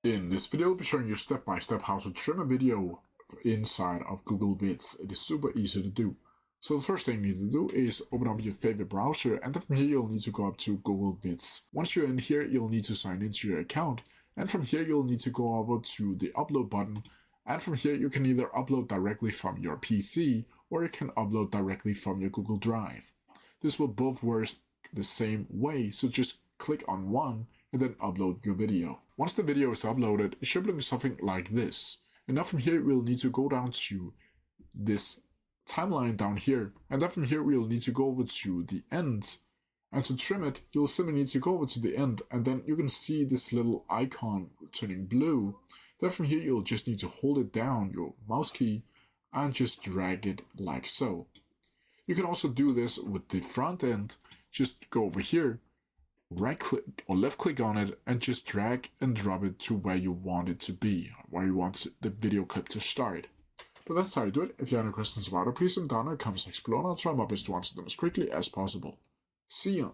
In this video, I'll be showing you step by step how to trim a video inside of Google Vids. It is super easy to do. So the first thing you need to do is open up your favorite browser, and then from here you'll need to go up to Google Vids. Once you're in here, you'll need to sign into your account, and from here you'll need to go over to the upload button, and from here you can either upload directly from your PC or you can upload directly from your Google Drive. This will both work the same way, so just click on one and then upload your video. Once the video is uploaded, it should look something like this. And now from here, we'll need to go down to this timeline down here. And then from here, we'll need to go over to the end. And to trim it, you'll simply need to go over to the end. And then you can see this little icon turning blue. Then from here, you'll just need to hold it down, your mouse key, and just drag it like so. You can also do this with the front end. Just go over here, right click or left click on it, and just drag and drop it to where you want it to be, where you want the video clip to start. But that's how you do it. If you have any questions about it, please send down in the comments section below, and I'll try my best to answer them as quickly as possible. See ya!